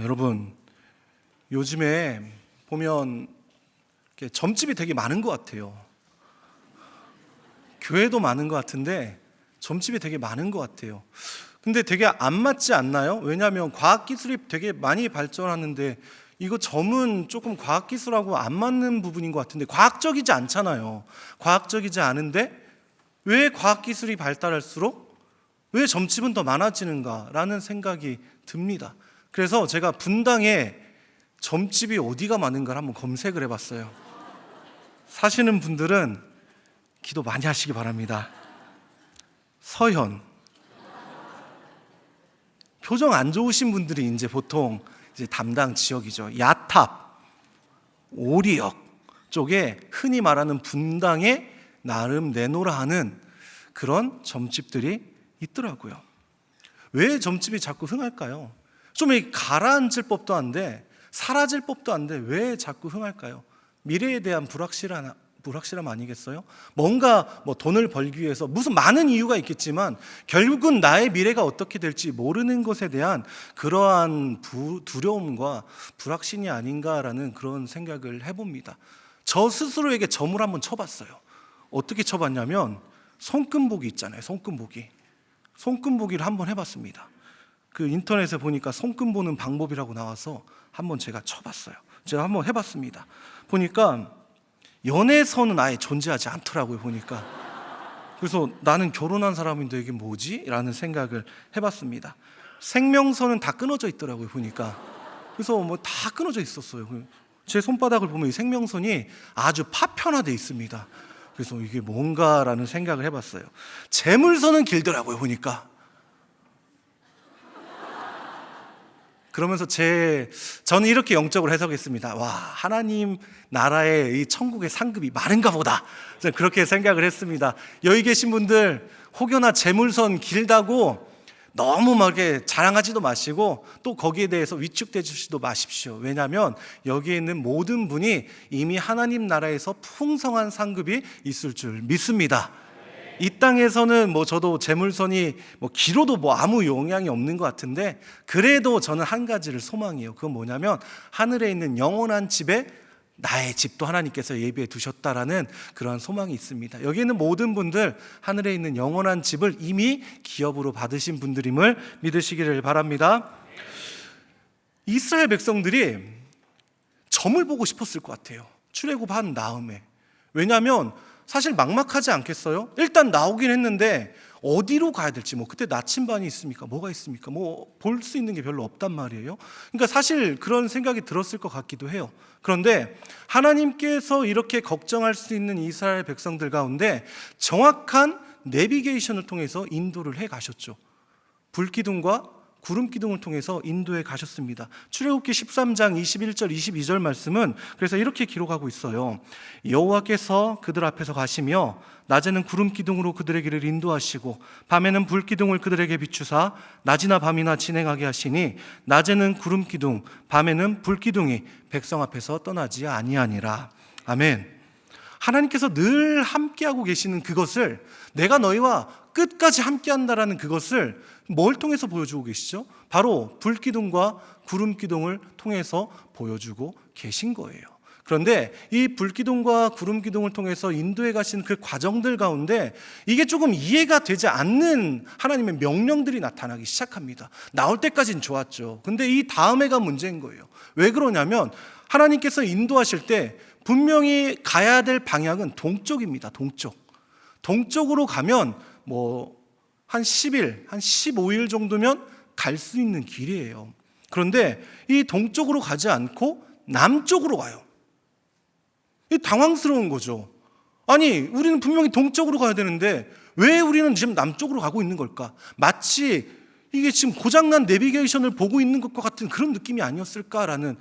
여러분, 요즘에 보면 이렇게 점집이 되게 많은 것 같아요. 교회도 많은 것 같은데 점집이 되게 많은 것 같아요. 근데 되게 안 맞지 않나요? 왜냐하면 과학기술이 되게 많이 발전하는데 이거 점은 조금 과학기술하고 안 맞는 부분인 것 같은데, 과학적이지 않잖아요. 과학적이지 않은데 왜 과학기술이 발달할수록 왜 점집은 더 많아지는가라는 생각이 듭니다. 그래서 제가 분당에 점집이 어디가 많은가를 한번 검색을 해봤어요. 사시는 분들은 기도 많이 하시기 바랍니다. 서현. 표정 안 좋으신 분들이 이제 보통 이제 담당 지역이죠. 야탑, 오리역 쪽에 흔히 말하는 분당에 나름 내놓으라 하는 그런 점집들이 있더라고요. 왜 점집이 자꾸 흥할까요? 좀 가라앉을 법도 한데 사라질 법도 한데 왜 자꾸 흥할까요? 미래에 대한 불확실함 아니겠어요? 뭔가 돈을 벌기 위해서 무슨 많은 이유가 있겠지만 결국은 나의 미래가 어떻게 될지 모르는 것에 대한 그러한 두려움과 불확신이 아닌가라는 그런 생각을 해봅니다. 저 스스로에게 점을 한번 쳐봤어요. 어떻게 쳐봤냐면 손금보기 있잖아요. 손금보기를 한번 해봤습니다. 그 인터넷에 보니까 손금 보는 방법이라고 나와서 한번 제가 쳐봤어요. 제가 한번 해봤습니다. 보니까 연애선은 아예 존재하지 않더라고요. 보니까. 그래서 나는 결혼한 사람인데 이게 뭐지? 라는 생각을 해봤습니다. 생명선은 다 끊어져 있더라고요. 보니까. 그래서 다 끊어져 있었어요. 제 손바닥을 보면 이 생명선이 아주 파편화되어 있습니다. 그래서 이게 뭔가라는 생각을 해봤어요. 재물선은 길더라고요. 보니까. 그러면서 저는 이렇게 영적으로 해석했습니다. 와, 하나님 나라의 이 천국의 상급이 많은가 보다. 저는 그렇게 생각을 했습니다. 여기 계신 분들 혹여나 재물선 길다고 너무 이렇게 자랑하지도 마시고 또 거기에 대해서 위축되지도 마십시오. 왜냐하면 여기에 있는 모든 분이 이미 하나님 나라에서 풍성한 상급이 있을 줄 믿습니다. 이 땅에서는 저도 재물선이 길어도 아무 영향이 없는 것 같은데, 그래도 저는 한 가지를 소망해요. 그건 뭐냐면 하늘에 있는 영원한 집에 나의 집도 하나님께서 예비해 두셨다라는 그러한 소망이 있습니다. 여기 있는 모든 분들 하늘에 있는 영원한 집을 이미 기업으로 받으신 분들임을 믿으시기를 바랍니다. 이스라엘 백성들이 점을 보고 싶었을 것 같아요. 출애굽한 다음에. 왜냐하면 사실 막막하지 않겠어요? 일단 나오긴 했는데 어디로 가야 될지, 그때 나침반이 있습니까? 뭐가 있습니까? 볼 수 있는 게 별로 없단 말이에요. 그러니까 사실 그런 생각이 들었을 것 같기도 해요. 그런데 하나님께서 이렇게 걱정할 수 있는 이스라엘 백성들 가운데 정확한 내비게이션을 통해서 인도를 해 가셨죠. 불기둥과 구름기둥을 통해서 인도에 가셨습니다. 출애굽기 13장 21절 22절 말씀은 그래서 이렇게 기록하고 있어요. 여호와께서 그들 앞에서 가시며 낮에는 구름기둥으로 그들의 길을 인도하시고 밤에는 불기둥을 그들에게 비추사 낮이나 밤이나 진행하게 하시니 낮에는 구름기둥 밤에는 불기둥이 백성 앞에서 떠나지 아니하니라. 아멘. 하나님께서 늘 함께하고 계시는 그것을, 내가 너희와 끝까지 함께한다라는 그것을 뭘 통해서 보여주고 계시죠? 바로 불기둥과 구름기둥을 통해서 보여주고 계신 거예요. 그런데 이 불기둥과 구름기둥을 통해서 인도에 가신 그 과정들 가운데 이게 조금 이해가 되지 않는 하나님의 명령들이 나타나기 시작합니다. 나올 때까지는 좋았죠. 근데 이 다음에가 문제인 거예요. 왜 그러냐면 하나님께서 인도하실 때 분명히 가야 될 방향은 동쪽입니다. 동쪽으로 가면 한 10일, 한 15일 정도면 갈 수 있는 길이에요. 그런데 이 동쪽으로 가지 않고 남쪽으로 가요. 이 당황스러운 거죠. 아니, 우리는 분명히 동쪽으로 가야 되는데 왜 우리는 지금 남쪽으로 가고 있는 걸까? 마치 이게 지금 고장난 내비게이션을 보고 있는 것과 같은 그런 느낌이 아니었을까라는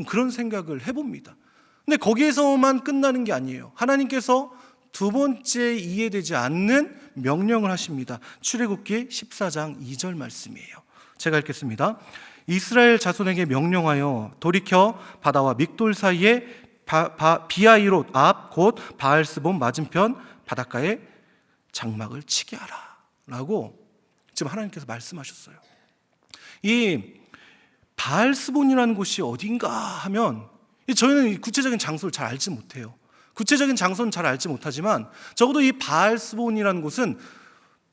그런 생각을 해봅니다. 근데 거기에서만 끝나는 게 아니에요. 하나님께서 두 번째 이해되지 않는 명령을 하십니다. 출애굽기 14장 2절 말씀이에요. 제가 읽겠습니다. 이스라엘 자손에게 명령하여 돌이켜 바다와 믹돌 사이에 비하이롯 앞 곧 바알스본 맞은편 바닷가에 장막을 치게 하라 라고 지금 하나님께서 말씀하셨어요. 이 바알스본이라는 곳이 어딘가 하면 저희는 구체적인 장소를 잘 알지 못해요. 구체적인 장소는 잘 알지 못하지만 적어도 이 바알스본이라는 곳은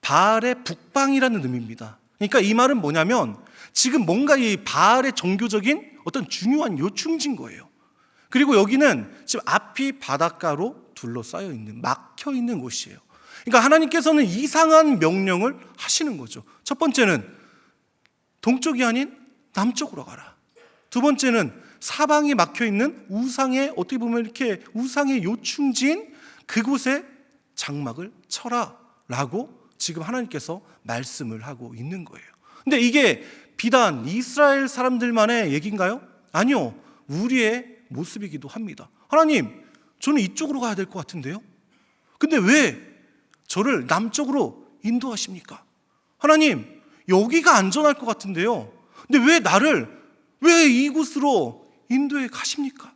바알의 북방이라는 의미입니다. 그러니까 이 말은 뭐냐면 지금 뭔가 이 바알의 종교적인 어떤 중요한 요충지인 거예요. 그리고 여기는 지금 앞이 바닷가로 둘러싸여 있는, 막혀 있는 곳이에요. 그러니까 하나님께서는 이상한 명령을 하시는 거죠. 첫 번째는 동쪽이 아닌 남쪽으로 가라. 두 번째는 사방이 막혀 있는 우상의, 어떻게 보면 이렇게 우상의 요충지인 그곳에 장막을 쳐라 라고 지금 하나님께서 말씀을 하고 있는 거예요. 근데 이게 비단 이스라엘 사람들만의 얘기인가요? 아니요, 우리의 모습이기도 합니다. 하나님, 저는 이쪽으로 가야 될 것 같은데요? 근데 왜 저를 남쪽으로 인도하십니까? 하나님, 여기가 안전할 것 같은데요? 근데 왜 이곳으로 인도해 가십니까?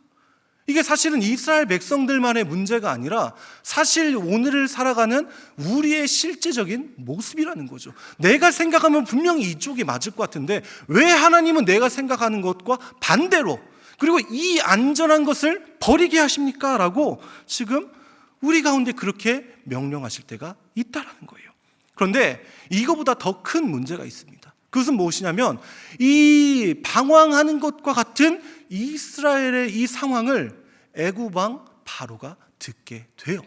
이게 사실은 이스라엘 백성들만의 문제가 아니라 사실 오늘을 살아가는 우리의 실제적인 모습이라는 거죠. 내가 생각하면 분명히 이쪽이 맞을 것 같은데 왜 하나님은 내가 생각하는 것과 반대로, 그리고 이 안전한 것을 버리게 하십니까? 라고 지금 우리 가운데 그렇게 명령하실 때가 있다라는 거예요. 그런데 이거보다 더 큰 문제가 있습니다. 그것은 무엇이냐면 이 방황하는 것과 같은 이스라엘의 이 상황을 애굽 왕 바로가 듣게 돼요.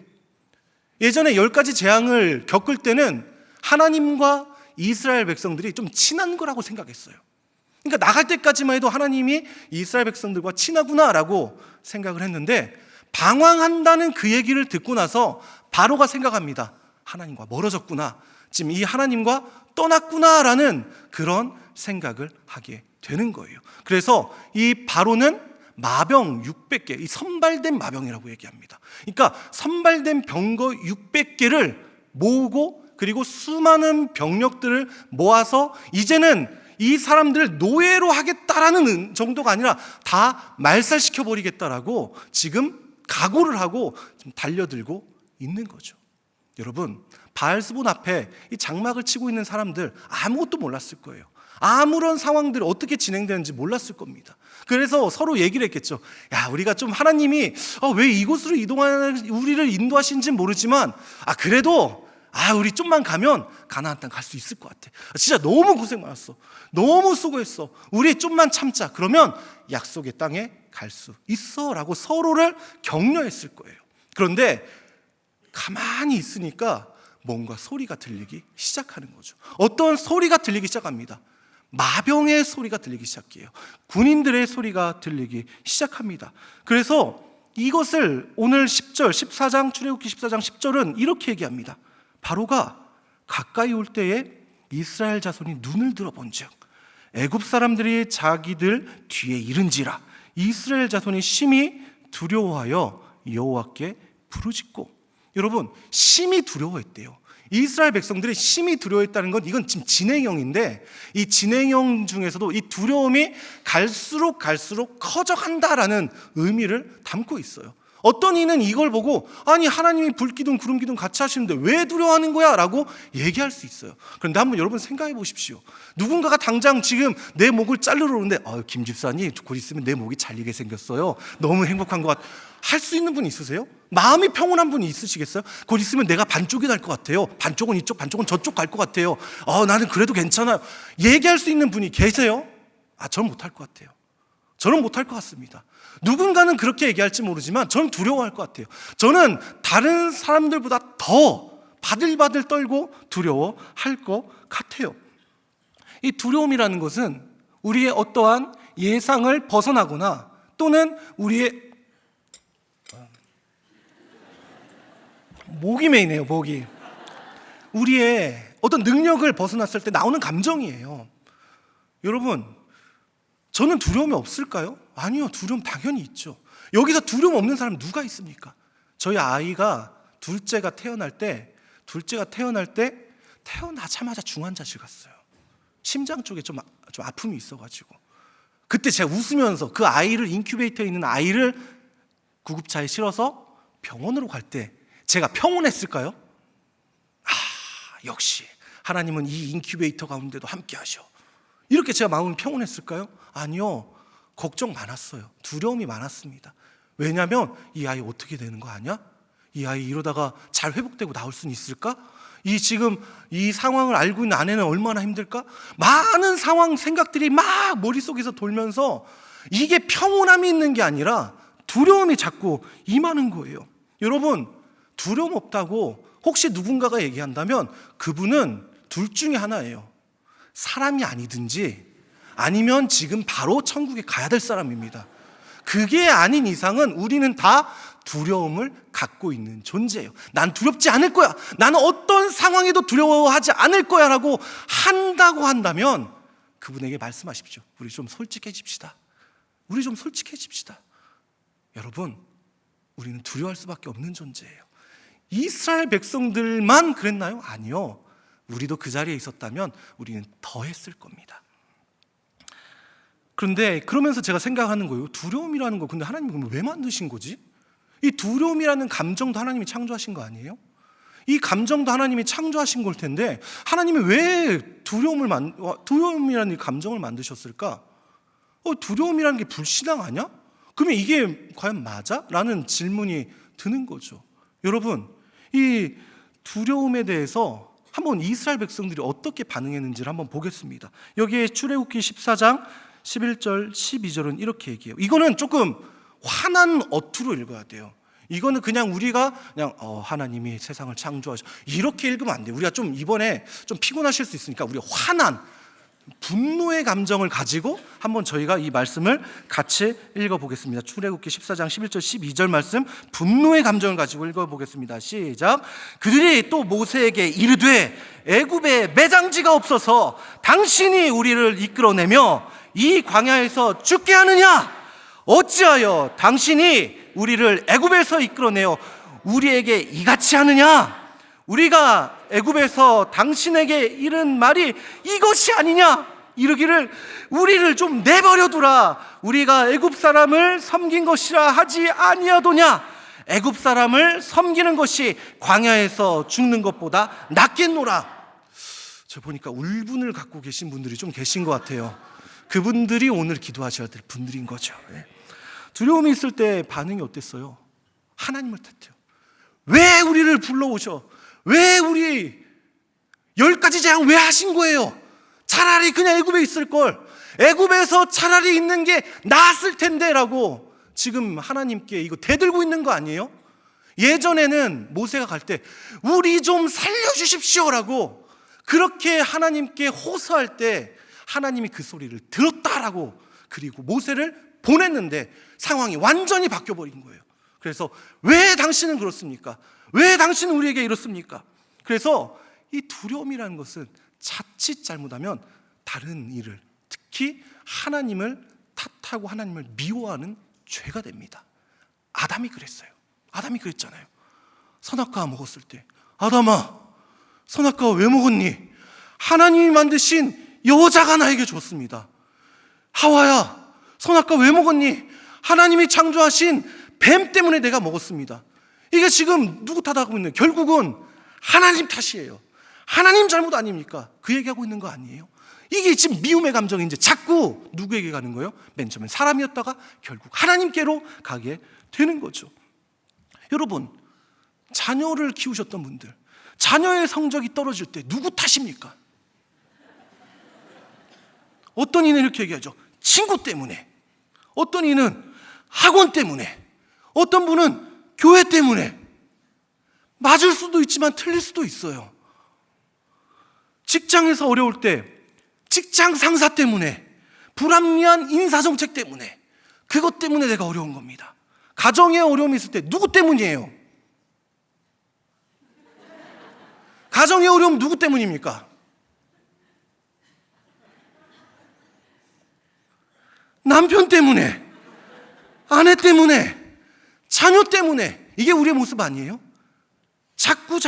예전에 10가지 재앙을 겪을 때는 하나님과 이스라엘 백성들이 좀 친한 거라고 생각했어요. 그러니까 나갈 때까지만 해도 하나님이 이스라엘 백성들과 친하구나라고 생각을 했는데 방황한다는 그 얘기를 듣고 나서 바로가 생각합니다. 하나님과 멀어졌구나. 지금 이 하나님과 떠났구나라는 그런 생각을 하게 되는 거예요. 그래서 이 바로는 마병 600개, 이 선발된 마병이라고 얘기합니다. 그러니까 선발된 병거 600개를 모으고 그리고 수많은 병력들을 모아서 이제는 이 사람들을 노예로 하겠다라는 정도가 아니라 다 말살시켜 버리겠다라고 지금 각오를 하고 지금 달려들고 있는 거죠. 여러분, 바알스본 앞에 이 장막을 치고 있는 사람들 아무것도 몰랐을 거예요. 아무런 상황들이 어떻게 진행되는지 몰랐을 겁니다. 그래서 서로 얘기를 했겠죠. 야, 우리가 좀 하나님이 왜 이곳으로 이동하는 우리를 인도하신지는 모르지만 그래도 우리 좀만 가면 가나안 땅 갈 수 있을 것 같아. 진짜 너무 고생 많았어. 너무 수고했어. 우리 좀만 참자. 그러면 약속의 땅에 갈 수 있어 라고 서로를 격려했을 거예요. 그런데 가만히 있으니까 뭔가 소리가 들리기 시작하는 거죠. 어떤 소리가 들리기 시작합니다. 마병의 소리가 들리기 시작해요. 군인들의 소리가 들리기 시작합니다. 그래서 이것을 오늘 10절, 14장, 출애굽기 14장 10절은 이렇게 얘기합니다. 바로가 가까이 올 때에 이스라엘 자손이 눈을 들어본즉 애굽 사람들이 자기들 뒤에 이른지라 이스라엘 자손이 심히 두려워하여 여호와께 부르짖고. 여러분, 심히 두려워했대요. 이스라엘 백성들이 심히 두려워했다는 건 이건 지금 진행형인데 이 진행형 중에서도 이 두려움이 갈수록 커져간다라는 의미를 담고 있어요. 어떤 이는 이걸 보고 아니 하나님이 불기둥 구름기둥 같이 하시는데 왜 두려워하는 거야? 라고 얘기할 수 있어요. 그런데 한번 여러분 생각해 보십시오. 누군가가 당장 지금 내 목을 자르러 오는데 김 집사님 곧 있으면 내 목이 잘리게 생겼어요. 너무 행복한 것 같아. 할 수 있는 분 있으세요? 마음이 평온한 분이 있으시겠어요? 곧 있으면 내가 반쪽이 날 것 같아요. 반쪽은 이쪽 반쪽은 저쪽 갈 것 같아요. 나는 그래도 괜찮아요. 얘기할 수 있는 분이 계세요? 저는 못할 것 같아요. 저는 못할 것 같습니다. 누군가는 그렇게 얘기할지 모르지만 저는 두려워할 것 같아요. 저는 다른 사람들보다 더 바들바들 떨고 두려워할 것 같아요. 이 두려움이라는 것은 우리의 어떠한 예상을 벗어나거나 또는 우리의 목이 메이네요. 목이 우리의 어떤 능력을 벗어났을 때 나오는 감정이에요. 여러분, 저는 두려움이 없을까요? 아니요, 두려움 당연히 있죠. 여기서 두려움 없는 사람 누가 있습니까? 저희 아이가 둘째가 태어날 때 태어나자마자 중환자실 갔어요. 심장 쪽에 좀 아픔이 있어가지고 그때 제가 웃으면서 그 아이를 인큐베이터에 있는 아이를 구급차에 실어서 병원으로 갈 때 제가 평온했을까요? 역시 하나님은 이 인큐베이터 가운데도 함께 하셔. 이렇게 제가 마음이 평온했을까요? 아니요. 걱정 많았어요. 두려움이 많았습니다. 왜냐하면 이 아이 어떻게 되는 거 아니야? 이 아이 이러다가 잘 회복되고 나올 수는 있을까? 지금 이 상황을 알고 있는 아내는 얼마나 힘들까? 많은 상황 생각들이 막 머릿속에서 돌면서 이게 평온함이 있는 게 아니라 두려움이 자꾸 임하는 거예요. 여러분, 두려움 없다고 혹시 누군가가 얘기한다면 그분은 둘 중에 하나예요. 사람이 아니든지 아니면 지금 바로 천국에 가야 될 사람입니다. 그게 아닌 이상은 우리는 다 두려움을 갖고 있는 존재예요. 난 두렵지 않을 거야. 나는 어떤 상황에도 두려워하지 않을 거야 라고 한다고 한다면 그분에게 말씀하십시오. 우리 좀 솔직해집시다. 우리 좀 솔직해집시다. 여러분, 우리는 두려워할 수밖에 없는 존재예요. 이스라엘 백성들만 그랬나요? 아니요. 우리도 그 자리에 있었다면 우리는 더 했을 겁니다. 그런데 그러면서 제가 생각하는 거예요. 두려움이라는 거 근데 하나님이 그럼 왜 만드신 거지? 이 두려움이라는 감정도 하나님이 창조하신 거 아니에요? 이 감정도 하나님이 창조하신 걸 텐데 하나님이 왜 두려움이라는 이 감정을 만드셨을까? 두려움이라는 게 불신앙 아니야? 그러면 이게 과연 맞아? 라는 질문이 드는 거죠. 여러분, 이 두려움에 대해서 한번 이스라엘 백성들이 어떻게 반응했는지를 한번 보겠습니다. 여기에 출애굽기 14장 11절 12절은 이렇게 얘기해요. 이거는 조금 화난 어투로 읽어야 돼요. 이거는 그냥 우리가 하나님이 세상을 창조하셔 이렇게 읽으면 안 돼요. 우리가 좀 이번에 좀 피곤하실 수 있으니까 우리가 화난 분노의 감정을 가지고 한번 저희가 이 말씀을 같이 읽어보겠습니다. 출애굽기 14장 11절 12절 말씀, 분노의 감정을 가지고 읽어보겠습니다. 시작. 그들이 또 모세에게 이르되 애굽에 매장지가 없어서 당신이 우리를 이끌어내며 이 광야에서 죽게 하느냐? 어찌하여 당신이 우리를 애굽에서 이끌어내어 우리에게 이같이 하느냐? 우리가 애굽에서 당신에게 이른 말이 이것이 아니냐? 이르기를 우리를 좀 내버려 두라. 우리가 애굽 사람을 섬긴 것이라 하지 아니하도냐? 애굽 사람을 섬기는 것이 광야에서 죽는 것보다 낫겠노라. 저 보니까 울분을 갖고 계신 분들이 좀 계신 것 같아요. 그분들이 오늘 기도하셔야 될 분들인 거죠. 두려움이 있을 때 반응이 어땠어요? 하나님을 탓해요. 왜 우리를 불러오셔? 왜 우리 10가지 재앙 왜 하신 거예요? 차라리 그냥 애굽에 있을 걸. 애굽에서 차라리 있는 게 나았을 텐데 라고 지금 하나님께 이거 대들고 있는 거 아니에요? 예전에는 모세가 갈 때 우리 좀 살려주십시오 라고 그렇게 하나님께 호소할 때 하나님이 그 소리를 들었다라고 그리고 모세를 보냈는데 상황이 완전히 바뀌어버린 거예요. 그래서 왜 당신은 그렇습니까? 왜 당신은 우리에게 이렇습니까? 그래서 이 두려움이라는 것은 자칫 잘못하면 다른 일을 특히 하나님을 탓하고 하나님을 미워하는 죄가 됩니다. 아담이 그랬어요. 아담이 그랬잖아요. 선악과 먹었을 때 아담아 선악과 왜 먹었니? 하나님이 만드신 여자가 나에게 줬습니다. 하와야 선악과 왜 먹었니? 하나님이 창조하신 뱀 때문에 내가 먹었습니다. 이게 지금 누구 탓하고 있는 결국은 하나님 탓이에요. 하나님 잘못 아닙니까? 그 얘기하고 있는 거 아니에요? 이게 지금 미움의 감정이 이제 자꾸 누구에게 가는 거예요? 맨 처음엔 사람이었다가 결국 하나님께로 가게 되는 거죠. 여러분, 자녀를 키우셨던 분들, 자녀의 성적이 떨어질 때 누구 탓입니까? 어떤 이는 이렇게 얘기하죠. 친구 때문에, 어떤 이는 학원 때문에, 어떤 분은 교회 때문에. 맞을 수도 있지만 틀릴 수도 있어요. 직장에서 어려울 때 직장 상사 때문에, 불합리한 인사정책 때문에, 그것 때문에 내가 어려운 겁니다. 가정에 어려움이 있을 때 누구 때문이에요? 가정의 어려움 누구 때문입니까? 남편 때문에, 아내 때문에, 자녀 때문에. 이게 우리의 모습 아니에요? 자꾸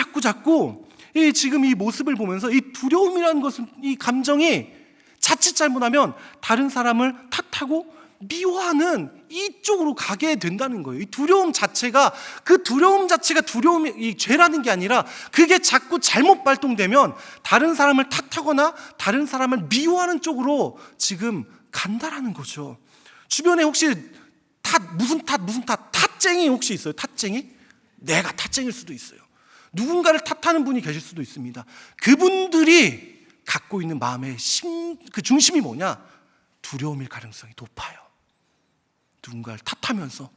지금 이 모습을 보면서 이 두려움이라는 것은, 이 감정이 자칫 잘못하면 다른 사람을 탓하고 미워하는 이쪽으로 가게 된다는 거예요. 이 두려움 자체가, 그 두려움 자체가 두려움이 죄라는 게 아니라 그게 자꾸 잘못 발동되면 다른 사람을 탓하거나 다른 사람을 미워하는 쪽으로 지금 간다라는 거죠. 주변에 혹시 무슨 탓, 탓쟁이 혹시 있어요? 탓쟁이? 내가 탓쟁일 수도 있어요. 누군가를 탓하는 분이 계실 수도 있습니다. 그분들이 갖고 있는 마음의 그 중심이 뭐냐? 두려움일 가능성이 높아요. 누군가를 탓하면서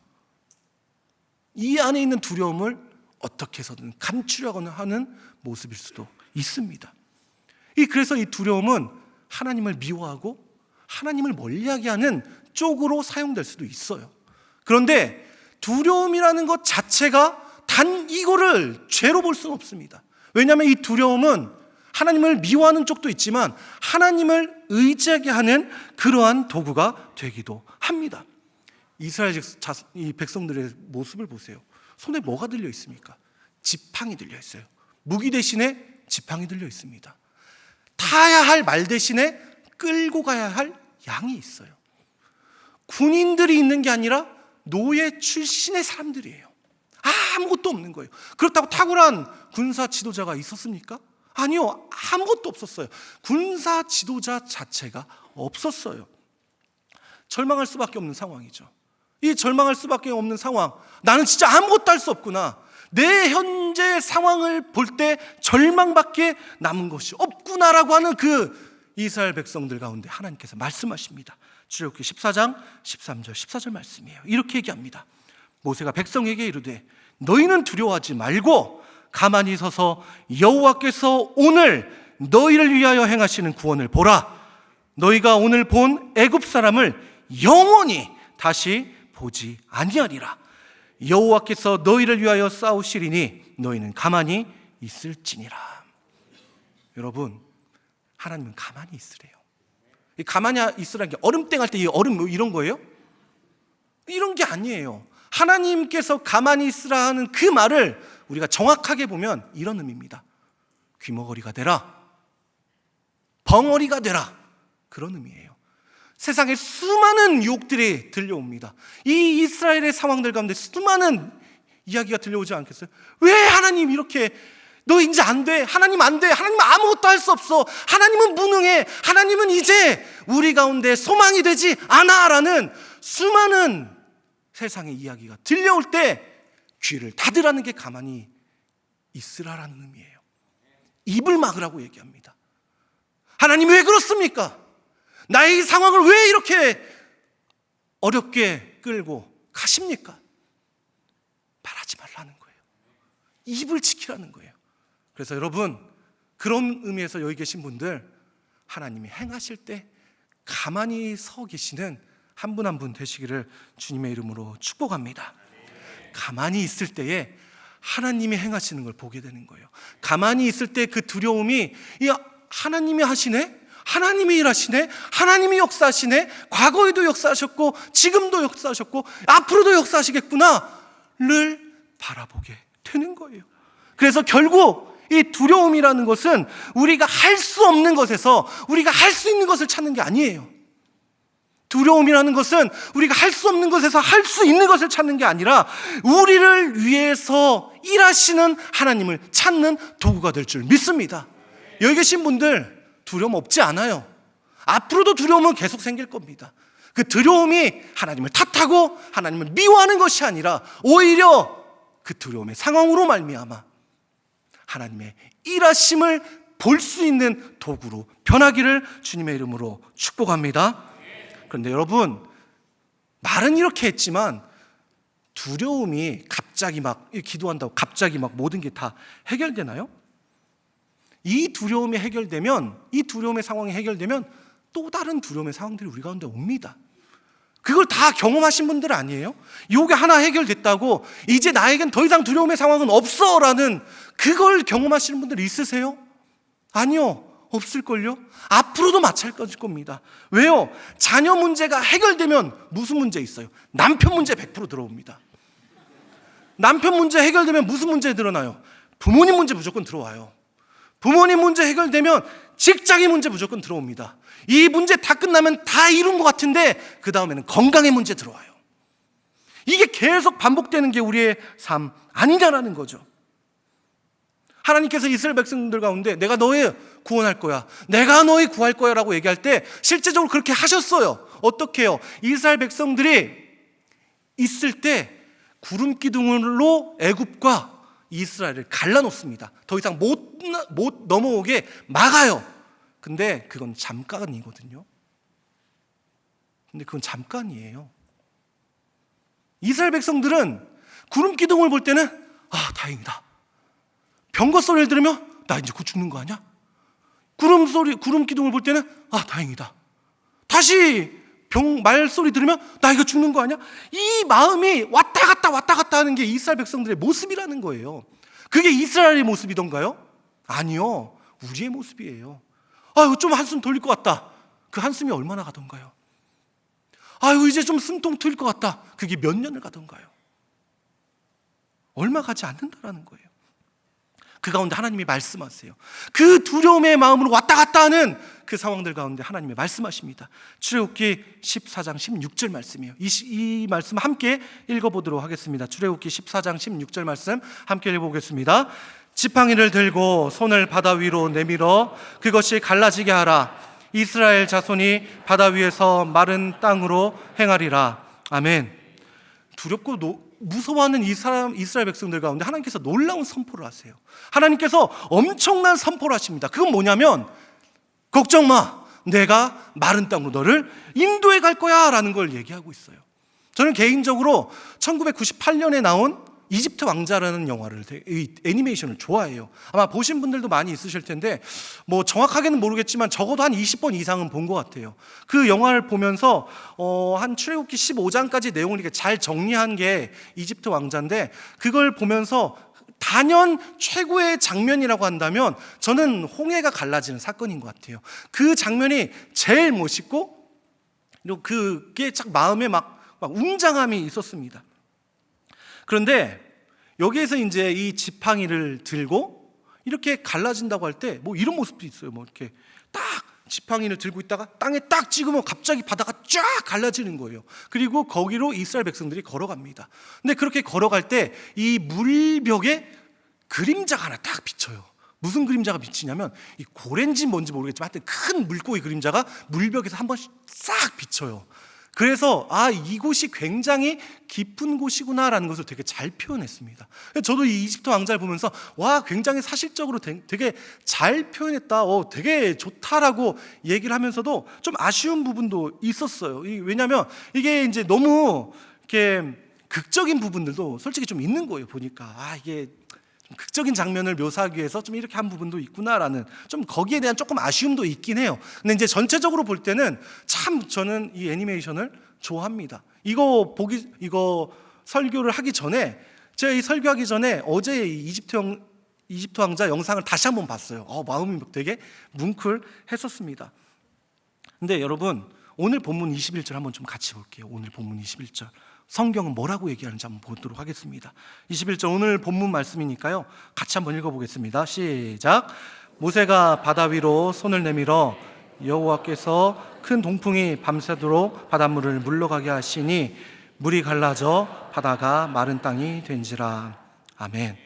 이 안에 있는 두려움을 어떻게 해서든 감추려고 하는 모습일 수도 있습니다. 그래서 이 두려움은 하나님을 미워하고 하나님을 멀리하게 하는 쪽으로 사용될 수도 있어요. 그런데 두려움이라는 것 자체가 단 이거를 죄로 볼 수는 없습니다. 왜냐하면 이 두려움은 하나님을 미워하는 쪽도 있지만 하나님을 의지하게 하는 그러한 도구가 되기도 합니다. 이스라엘 이 백성들의 모습을 보세요. 손에 뭐가 들려 있습니까? 지팡이 들려 있어요. 무기 대신에 지팡이 들려 있습니다. 타야 할 말 대신에 끌고 가야 할 양이 있어요. 군인들이 있는 게 아니라 노예 출신의 사람들이에요. 아무것도 없는 거예요. 그렇다고 탁월한 군사 지도자가 있었습니까? 아니요, 아무것도 없었어요. 군사 지도자 자체가 없었어요. 절망할 수밖에 없는 상황이죠. 이 절망할 수밖에 없는 상황, 나는 진짜 아무것도 할 수 없구나, 내 현재 상황을 볼 때 절망밖에 남은 것이 없구나라고 하는 그 이스라엘 백성들 가운데 하나님께서 말씀하십니다. 출애굽기 14장 13절 14절 말씀이에요. 이렇게 얘기합니다. 모세가 백성에게 이르되 너희는 두려워하지 말고 가만히 서서 여호와께서 오늘 너희를 위하여 행하시는 구원을 보라. 너희가 오늘 본 애굽 사람을 영원히 다시 보지 아니하리라. 여호와께서 너희를 위하여 싸우시리니 너희는 가만히 있을지니라. 여러분, 하나님은 가만히 있으래요. 이 가만히 있으라는 게 얼음땡 할 때 이 얼음 뭐 이런 거예요? 이런 게 아니에요. 하나님께서 가만히 있으라 하는 그 말을 우리가 정확하게 보면 이런 의미입니다. 귀머거리가 되라, 벙어리가 되라, 그런 의미예요. 세상에 수많은 유혹들이 들려옵니다. 이 이스라엘의 상황들 가운데 수많은 이야기가 들려오지 않겠어요? 왜 하나님 이렇게, 너 이제 안 돼, 하나님 안 돼, 하나님 아무것도 할 수 없어, 하나님은 무능해, 하나님은 이제 우리 가운데 소망이 되지 않아 라는 수많은 세상의 이야기가 들려올 때 귀를 닫으라는 게 가만히 있으라라는 의미예요. 입을 막으라고 얘기합니다. 하나님 왜 그렇습니까? 나의 이 상황을 왜 이렇게 어렵게 끌고 가십니까? 말하지 말라는 거예요. 입을 지키라는 거예요. 그래서 여러분, 그런 의미에서 여기 계신 분들, 하나님이 행하실 때 가만히 서 계시는 한 분 한 분 되시기를 주님의 이름으로 축복합니다. 가만히 있을 때에 하나님이 행하시는 걸 보게 되는 거예요. 가만히 있을 때 그 두려움이, 하나님이 하시네? 하나님이 일하시네? 하나님이 역사하시네? 과거에도 역사하셨고 지금도 역사하셨고 앞으로도 역사하시겠구나를 바라보게 되는 거예요. 그래서 결국 이 두려움이라는 것은 우리가 할 수 없는 것에서 우리가 할 수 있는 것을 찾는 게 아니에요. 두려움이라는 것은 우리가 할 수 없는 것에서 할 수 있는 것을 찾는 게 아니라 우리를 위해서 일하시는 하나님을 찾는 도구가 될 줄 믿습니다. 여기 계신 분들 두려움 없지 않아요. 앞으로도 두려움은 계속 생길 겁니다. 그 두려움이 하나님을 탓하고 하나님을 미워하는 것이 아니라 오히려 그 두려움의 상황으로 말미암아 하나님의 일하심을 볼 수 있는 도구로 변하기를 주님의 이름으로 축복합니다. 그런데 여러분, 말은 이렇게 했지만 두려움이 갑자기 막 기도한다고 갑자기 막 모든 게 다 해결되나요? 이 두려움이 해결되면, 이 두려움의 상황이 해결되면 또 다른 두려움의 상황들이 우리 가운데 옵니다. 그걸 다 경험하신 분들 아니에요? 요게 하나 해결됐다고 이제 나에겐 더 이상 두려움의 상황은 없어 라는 그걸 경험하시는 분들 있으세요? 아니요, 없을걸요? 앞으로도 마찬가지일 겁니다. 왜요? 자녀 문제가 해결되면 무슨 문제 있어요? 남편 문제 100% 들어옵니다. 남편 문제 해결되면 무슨 문제 드러나요? 부모님 문제 무조건 들어와요. 부모님 문제 해결되면 직장의 문제 무조건 들어옵니다. 이 문제 다 끝나면 다 이룬 것 같은데 그 다음에는 건강의 문제 들어와요. 이게 계속 반복되는 게 우리의 삶 아니냐라는 거죠. 하나님께서 이스라엘 백성들 가운데 내가 너희 구원할 거야, 내가 너희 구할 거야 라고 얘기할 때 실제적으로 그렇게 하셨어요. 어떻게 해요? 이스라엘 백성들이 있을 때 구름 기둥으로 애굽과 이스라엘을 갈라놓습니다. 더 이상 못 넘어오게 막아요. 근데 그건 잠깐이거든요. 근데 그건 잠깐이에요. 이스라엘 백성들은 구름 기둥을 볼 때는 다행이다. 병거 소리를 들으면 나 이제 곧 죽는 거 아니야? 구름 기둥을 볼 때는 다행이다. 다시 말 소리 들으면 나 이거 죽는 거 아니야? 이 마음이 왔다 갔다 하는 게 이스라엘 백성들의 모습이라는 거예요. 그게 이스라엘의 모습이던가요? 아니요, 우리의 모습이에요. 좀 한숨 돌릴 것 같다. 그 한숨이 얼마나 가던가요? 이제 좀 숨통 트일 것 같다. 그게 몇 년을 가던가요? 얼마 가지 않는다라는 거예요. 그 가운데 하나님이 말씀하세요. 그 두려움의 마음으로 왔다 갔다 하는 그 상황들 가운데 하나님이 말씀하십니다. 출애굽기 14장 16절 말씀이에요. 이 말씀 함께 읽어보도록 하겠습니다. 출애굽기 14장 16절 말씀 함께 읽어보겠습니다. 지팡이를 들고 손을 바다 위로 내밀어 그것이 갈라지게 하라. 이스라엘 자손이 바다 위에서 마른 땅으로 행하리라. 아멘. 두렵고 무서워하는 이스라엘 백성들 가운데 하나님께서 놀라운 선포를 하세요. 하나님께서 엄청난 선포를 하십니다. 그건 뭐냐면 걱정 마, 내가 마른 땅으로 너를 인도해 갈 거야 라는 걸 얘기하고 있어요. 저는 개인적으로 1998년에 나온 이집트 왕자라는 영화를, 애니메이션을 좋아해요. 아마 보신 분들도 많이 있으실 텐데 정확하게는 모르겠지만 적어도 한 20번 이상은 본 것 같아요. 그 영화를 보면서 한 출애굽기 15장까지 내용을 이렇게 잘 정리한 게 이집트 왕자인데, 그걸 보면서 단연 최고의 장면이라고 한다면 저는 홍해가 갈라지는 사건인 것 같아요. 그 장면이 제일 멋있고 그리고 그게 딱 마음에 막 웅장함이 있었습니다. 그런데 여기에서 이제 이 지팡이를 들고 이렇게 갈라진다고 할 때 이런 모습도 있어요. 이렇게 딱 지팡이를 들고 있다가 땅에 딱 찍으면 갑자기 바다가 쫙 갈라지는 거예요. 그리고 거기로 이스라엘 백성들이 걸어갑니다. 근데 그렇게 걸어갈 때 이 물벽에 그림자가 하나 딱 비쳐요. 무슨 그림자가 비치냐면 이 고래인지 뭔지 모르겠지만 하여튼 큰 물고기 그림자가 물벽에서 한 번씩 싹 비쳐요. 그래서 이곳이 굉장히 깊은 곳이구나라는 것을 되게 잘 표현했습니다. 저도 이 이집트 왕자를 보면서 굉장히 사실적으로 되게 잘 표현했다, 되게 좋다라고 얘기를 하면서도 좀 아쉬운 부분도 있었어요. 왜냐하면 이게 이제 너무 이렇게 극적인 부분들도 솔직히 좀 있는 거예요. 보니까 이게 좀 극적인 장면을 묘사하기 위해서 좀 이렇게 한 부분도 있구나라는, 좀 거기에 대한 조금 아쉬움도 있긴 해요. 근데 이제 전체적으로 볼 때는 참 저는 이 애니메이션을 좋아합니다. 이거 설교를 하기 전에, 제가 이 설교하기 전에 어제 이집트 왕자 영상을 다시 한번 봤어요. 마음이 되게 뭉클했었습니다. 근데 여러분, 오늘 본문 21절 한번 좀 같이 볼게요. 오늘 본문 21절 성경은 뭐라고 얘기하는지 한번 보도록 하겠습니다. 21절 오늘 본문 말씀이니까요, 같이 한번 읽어보겠습니다. 시작. 모세가 바다 위로 손을 내밀어 여호와께서 큰 동풍이 밤새도록 바닷물을 물러가게 하시니 물이 갈라져 바다가 마른 땅이 된지라. 아멘.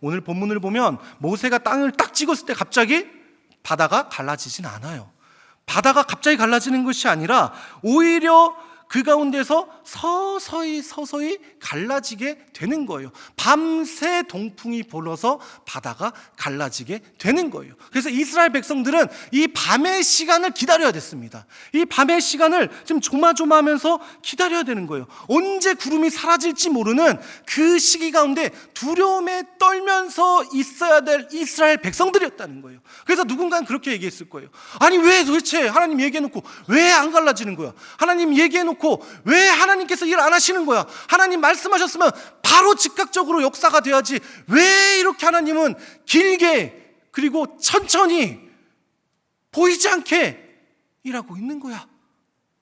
오늘 본문을 보면 모세가 땅을 딱 찍었을 때 갑자기 바다가 갈라지진 않아요. 바다가 갑자기 갈라지는 것이 아니라 오히려 그 가운데서 서서히 갈라지게 되는 거예요. 밤새 동풍이 불어서 바다가 갈라지게 되는 거예요. 그래서 이스라엘 백성들은 이 밤의 시간을 기다려야 됐습니다. 이 밤의 시간을 좀 조마조마하면서 기다려야 되는 거예요. 언제 구름이 사라질지 모르는 그 시기 가운데 두려움에 떨면서 있어야 될 이스라엘 백성들이었다는 거예요. 그래서 누군가는 그렇게 얘기했을 거예요. 아니 왜 도대체 하나님 얘기해놓고 왜 안 갈라지는 거야? 하나님 얘기해놓고 왜 하나님께서 일 안 하시는 거야? 하나님 말씀하셨으면 바로 즉각적으로 역사가 돼야지 왜 이렇게 하나님은 길게 그리고 천천히 보이지 않게 일하고 있는 거야?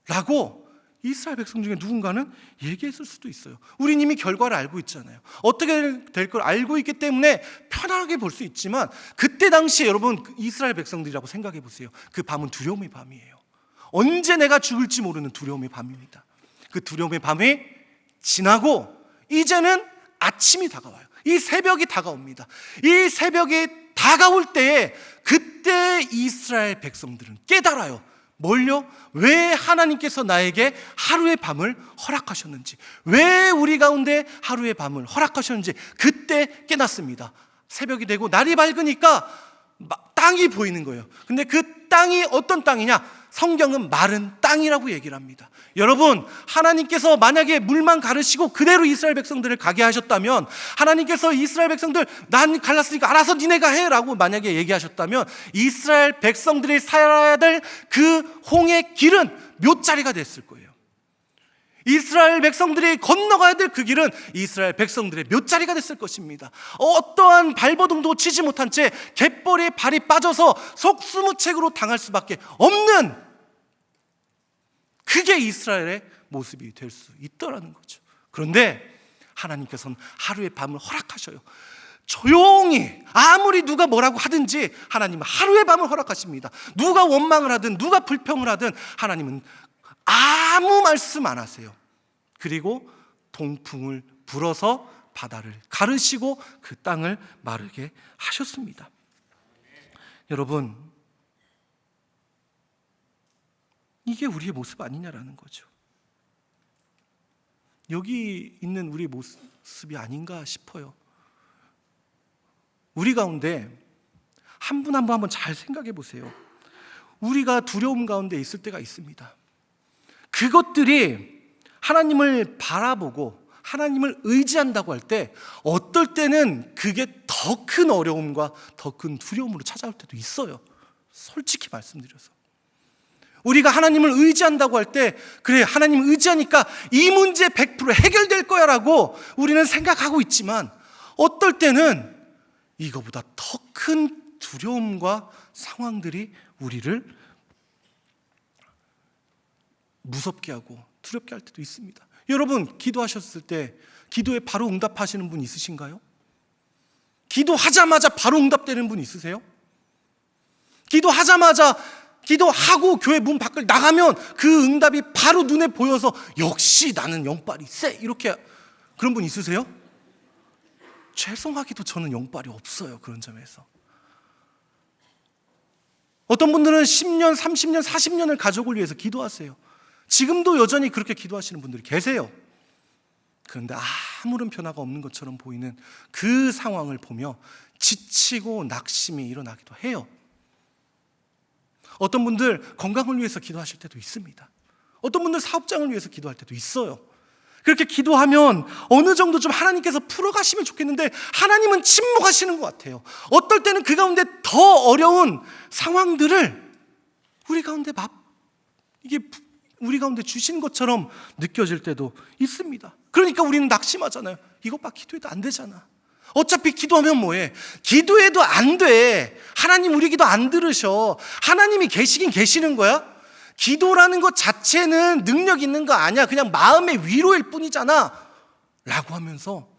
라고 이스라엘 백성 중에 누군가는 얘기했을 수도 있어요. 우린 이미 결과를 알고 있잖아요. 어떻게 될 걸 알고 있기 때문에 편하게 볼 수 있지만, 그때 당시에 여러분 이스라엘 백성들이라고 생각해 보세요. 그 밤은 두려움의 밤이에요. 언제 내가 죽을지 모르는 두려움의 밤입니다. 그 두려움의 밤이 지나고 이제는 아침이 다가와요. 이 새벽이 다가옵니다. 이 새벽이 다가올 때에 그때 이스라엘 백성들은 깨달아요. 뭘요? 왜 하나님께서 나에게 하루의 밤을 허락하셨는지, 왜 우리 가운데 하루의 밤을 허락하셨는지 그때 깨닫습니다. 새벽이 되고 날이 밝으니까 땅이 보이는 거예요. 근데 그 땅이 어떤 땅이냐? 성경은 마른 땅이라고 얘기를 합니다. 여러분, 하나님께서 만약에 물만 가르시고 그대로 이스라엘 백성들을 가게 하셨다면, 하나님께서 이스라엘 백성들 난 갈랐으니까 알아서 니네가 해 라고 만약에 얘기하셨다면, 이스라엘 백성들이 살아야 될 그 홍해 길은 묫자리가 됐을 거예요. 이스라엘 백성들이 건너가야 될 그 길은 이스라엘 백성들의 묫자리가 됐을 것입니다. 어떠한 발버둥도 치지 못한 채 갯벌에 발이 빠져서 속수무책으로 당할 수밖에 없는, 그게 이스라엘의 모습이 될 수 있더라는 거죠. 그런데 하나님께서는 하루의 밤을 허락하셔요. 조용히, 아무리 누가 뭐라고 하든지 하나님은 하루의 밤을 허락하십니다. 누가 원망을 하든 누가 불평을 하든 하나님은 아무 말씀 안 하세요. 그리고 동풍을 불어서 바다를 가르시고 그 땅을 마르게 하셨습니다. 여러분, 이게 우리의 모습 아니냐라는 거죠. 여기 있는 우리의 모습이 아닌가 싶어요. 우리 가운데 한 분 한 분 한번 잘 생각해 보세요. 우리가 두려움 가운데 있을 때가 있습니다. 그것들이 하나님을 바라보고 하나님을 의지한다고 할 때 어떨 때는 그게 더 큰 어려움과 더 큰 두려움으로 찾아올 때도 있어요. 솔직히 말씀드려서. 우리가 하나님을 의지한다고 할 때, 그래 하나님을 의지하니까 이 문제 100% 해결될 거야 라고 우리는 생각하고 있지만, 어떨 때는 이거보다 더 큰 두려움과 상황들이 우리를 무섭게 하고 두렵게 할 때도 있습니다. 여러분, 기도하셨을 때 기도에 바로 응답하시는 분 있으신가요? 기도하자마자 바로 응답되는 분 있으세요? 기도하자마자, 기도하고 교회 문 밖을 나가면 그 응답이 바로 눈에 보여서 역시 나는 영빨이 세, 이렇게 그런 분 있으세요? 죄송하게도 저는 영빨이 없어요. 그런 점에서 어떤 분들은 10년, 30년, 40년을 가족을 위해서 기도하세요. 지금도 여전히 그렇게 기도하시는 분들이 계세요. 그런데 아무런 변화가 없는 것처럼 보이는 그 상황을 보며 지치고 낙심이 일어나기도 해요. 어떤 분들 건강을 위해서 기도하실 때도 있습니다. 어떤 분들 사업장을 위해서 기도할 때도 있어요. 그렇게 기도하면 어느 정도 좀 하나님께서 풀어가시면 좋겠는데 하나님은 침묵하시는 것 같아요. 어떨 때는 그 가운데 더 어려운 상황들을 이게 우리 가운데 주신 것처럼 느껴질 때도 있습니다. 그러니까 우리는 낙심하잖아요. 이것 봐, 기도해도 안 되잖아. 어차피 기도하면 뭐해? 기도해도 안 돼. 하나님 우리 기도 안 들으셔. 하나님이 계시긴 계시는 거야? 기도라는 것 자체는 능력 있는 거 아니야. 그냥 마음의 위로일 뿐이잖아 라고 하면서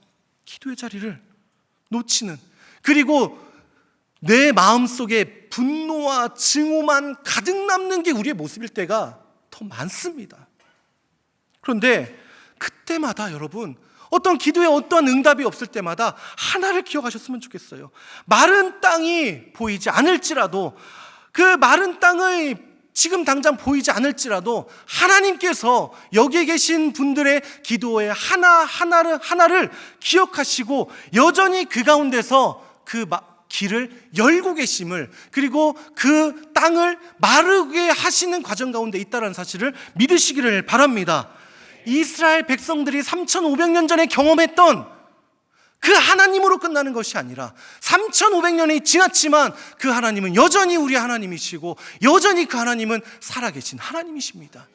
기도의 자리를 놓치는, 그리고 내 마음속에 분노와 증오만 가득 남는 게 우리의 모습일 때가 더 많습니다. 그런데 그때마다 여러분, 어떤 기도에 어떠한 응답이 없을 때마다 하나를 기억하셨으면 좋겠어요. 마른 땅이 보이지 않을지라도, 그 마른 땅의 지금 당장 보이지 않을지라도 하나님께서 여기에 계신 분들의 기도의 하나를 기억하시고 여전히 그 가운데서 그 길을 열고 계심을, 그리고 그 땅을 마르게 하시는 과정 가운데 있다는 사실을 믿으시기를 바랍니다. 이스라엘 백성들이 3,500년 전에 경험했던 그 하나님으로 끝나는 것이 아니라 3,500년이 지났지만 그 하나님은 여전히 우리 하나님이시고 여전히 그 하나님은 살아계신 하나님이십니다.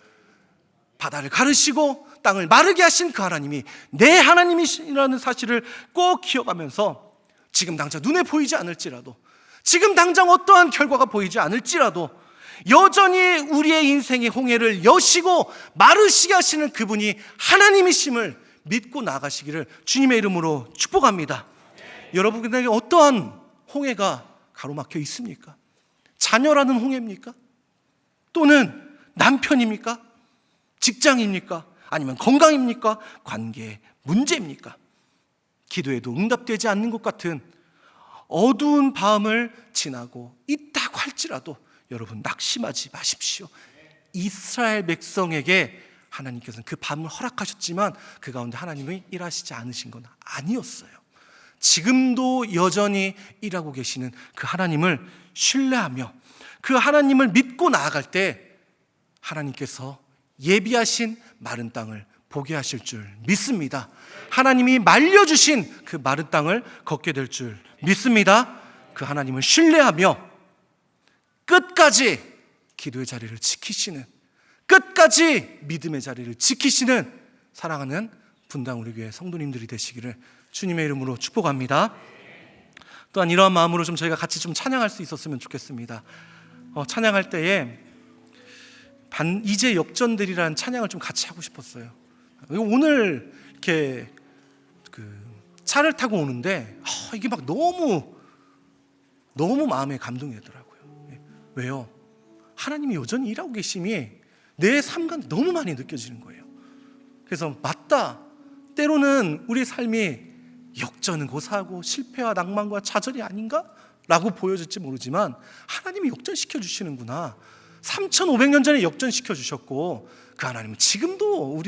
바다를 가르시고 땅을 마르게 하신 그 하나님이 내 하나님이시라는 사실을 꼭 기억하면서 지금 당장 눈에 보이지 않을지라도, 지금 당장 어떠한 결과가 보이지 않을지라도 여전히 우리의 인생의 홍해를 여시고 마르시게 하시는 그분이 하나님이심을 믿고 나가시기를 주님의 이름으로 축복합니다. 여러분에게 어떠한 홍해가 가로막혀 있습니까? 자녀라는 홍해입니까? 또는 남편입니까? 직장입니까? 아니면 건강입니까? 관계 문제입니까? 기도해도 응답되지 않는 것 같은 어두운 밤을 지나고 있다고 할지라도 여러분 낙심하지 마십시오. 이스라엘 백성에게 하나님께서는 그 밤을 허락하셨지만 그 가운데 하나님이 일하시지 않으신 건 아니었어요. 지금도 여전히 일하고 계시는 그 하나님을 신뢰하며 그 하나님을 믿고 나아갈 때 하나님께서 예비하신 마른 땅을 보게 하실 줄 믿습니다. 하나님이 말려주신 그 마른 땅을 걷게 될 줄 믿습니다. 그 하나님을 신뢰하며 끝까지 기도의 자리를 지키시는, 끝까지 믿음의 자리를 지키시는 사랑하는 분당 우리 교회 성도님들이 되시기를 주님의 이름으로 축복합니다. 또한 이러한 마음으로 좀 저희가 같이 좀 찬양할 수 있었으면 좋겠습니다. 찬양할 때에 이제 역전되리라는 찬양을 좀 같이 하고 싶었어요. 오늘 이렇게 차를 타고 오는데 이게 막 너무 마음에 감동이 되더라고요. 왜요? 하나님이 여전히 일하고 계심이 내 삶과 너무 많이 느껴지는 거예요. 그래서 맞다, 때로는 우리의 삶이 역전은 고사하고 실패와 낭만과 좌절이 아닌가? 라고 보여질지 모르지만 하나님이 역전시켜 주시는구나. 3,500년 전에 역전시켜 주셨고 그 하나님은 지금도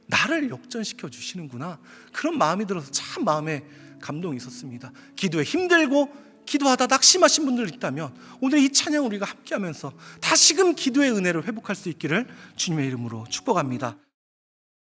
나를 역전시켜 주시는구나. 그런 마음이 들어서 참 마음에 감동이 있었습니다. 기도에 힘들고 기도하다 낙심하신 분들 있다면 오늘 이 찬양 우리가 함께하면서 다시금 기도의 은혜를 회복할 수 있기를 주님의 이름으로 축복합니다.